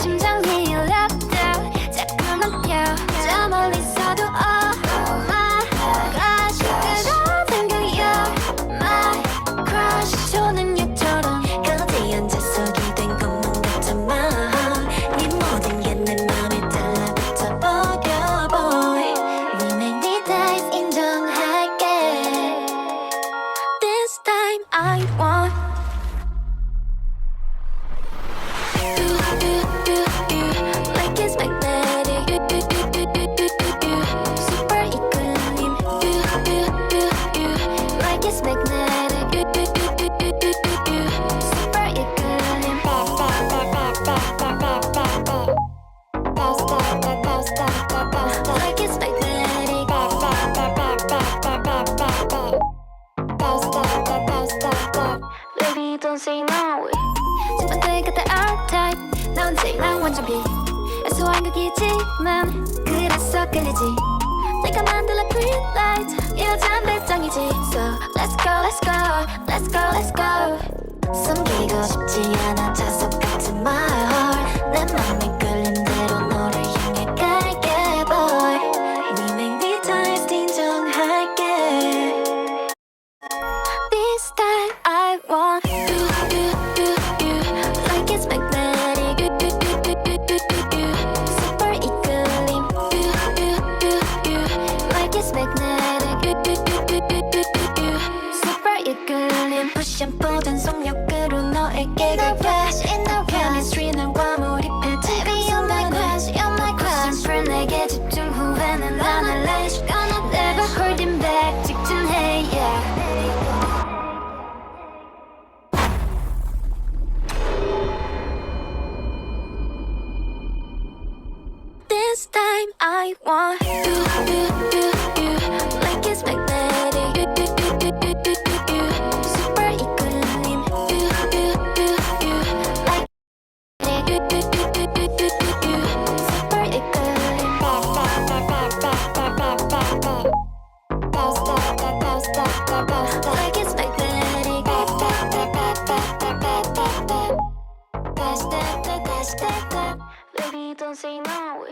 심장이 랩다 자꾸만 펴 저 멀리서도 oh my gosh 끌어당겨 you're my crush 조는 유처럼 거대 앉아서 기댄 것만 같잖아 네 모든 게 내 맘에 달라붙어 버려 boy Remake 네 다이스 인정할게 This time I want Like it's magnetic Super equilibrium Like it's magnetic Super equilibrium Like it's magnetic Baby don't say no 습관들 같아 R-Type 나 언제나 완전 B 애소한 극이지만 그래서 끌리지 내가 만들어 green light 여잔 배짱이지 So let's go let's go let's go let's go 숨기고 싶지 않아 자석 같은 my heart 내 맘에 끌린 대로 너를 향해 갈게 boy Remake 네 taste 인정할게 This time I want Like it's magnetic Super equilibrium Like it's magnetic Super equilibrium Push and pull 전속력으로 너에게 갈게 Chemistry 나와 몰입해 Baby you're my crush, you're my crush Push and pull 내게 집중 후에는 안 할래 Never holding back 직진해 yeah This time I want Like it's magnetic Super equilibrium Like Super equilibrium Like it's magnetic Baby don't say no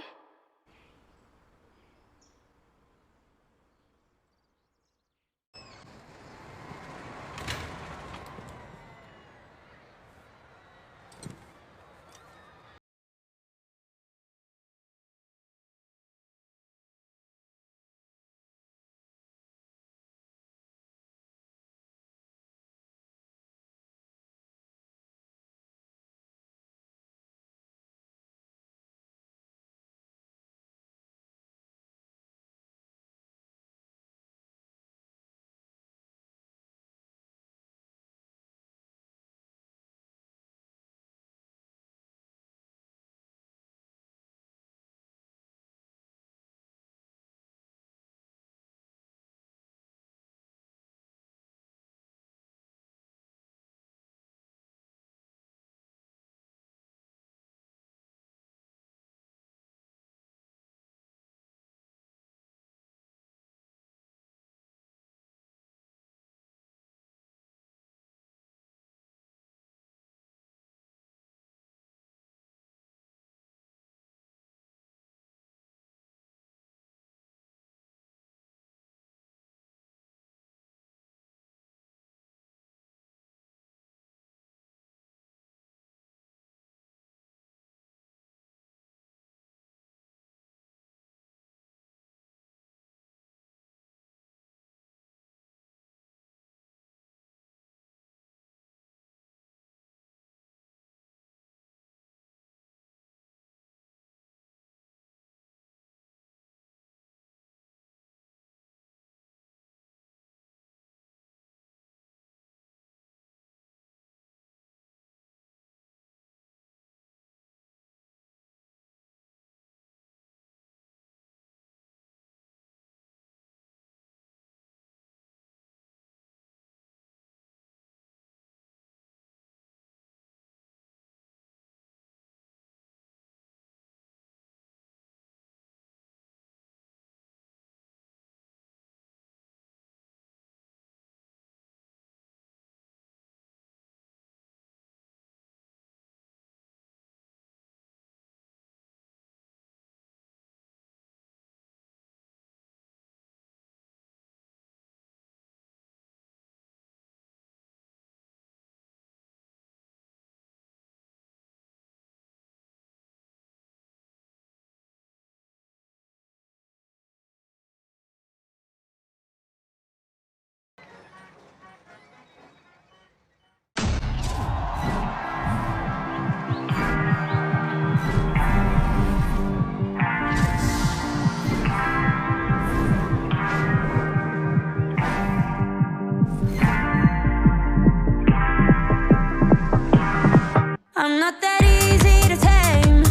I'm not that easy to tame.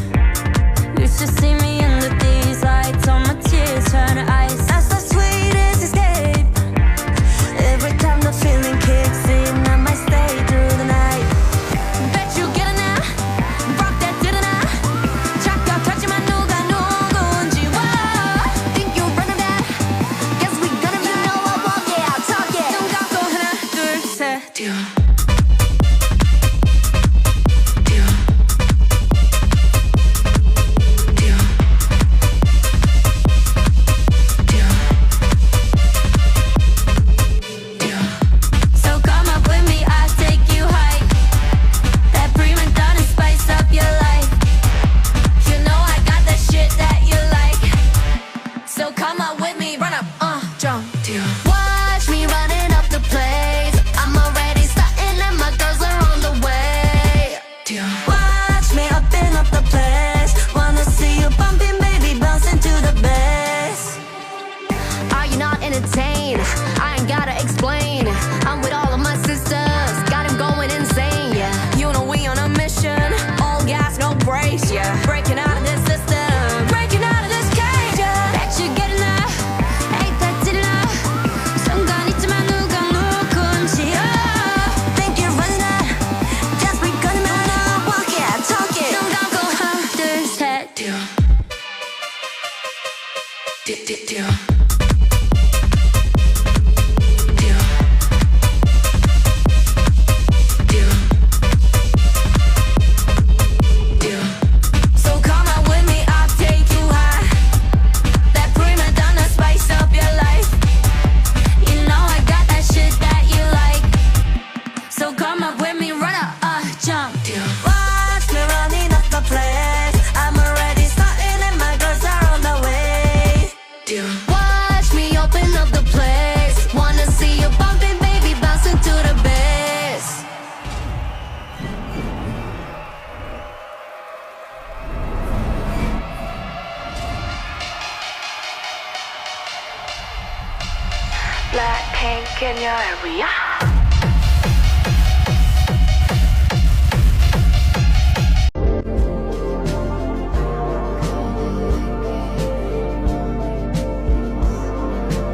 Used to see me under these lights, all my tears turn to ice. That's the sweetest escape. Every time the feeling kicks in, I might stay through the night. Bet you get it now. Rock that didn't I? 착각하지만 누가 누군지 와. Think you're running that? Guess we gonna be. You know I walk it, I'll talk it. 눈 감고 하나 둘 셋. Watch me running up the place. I'm already starting and my girls are on the way. Watch me upping up the place. Wanna see you bumping, baby, bouncing to the bass. Are you not entertained? I ain't gotta explain. I'm with all of my sisters, got him going insane, yeah. You know we on a mission, all gas, no brakes, yeah. Breaking out of this system, breaking out of this cage, yeah. Bet you get enough. So come out with me, I'll take you high. That prima donna spice up your life. You know I got that shit that you like. So come up with me, run up, jump. Watch me running up the place. I'm already starting and my girls are on the way. Watch me open up the place. Wanna see you bumping, baby, bouncing to the bass. Black pink in your area.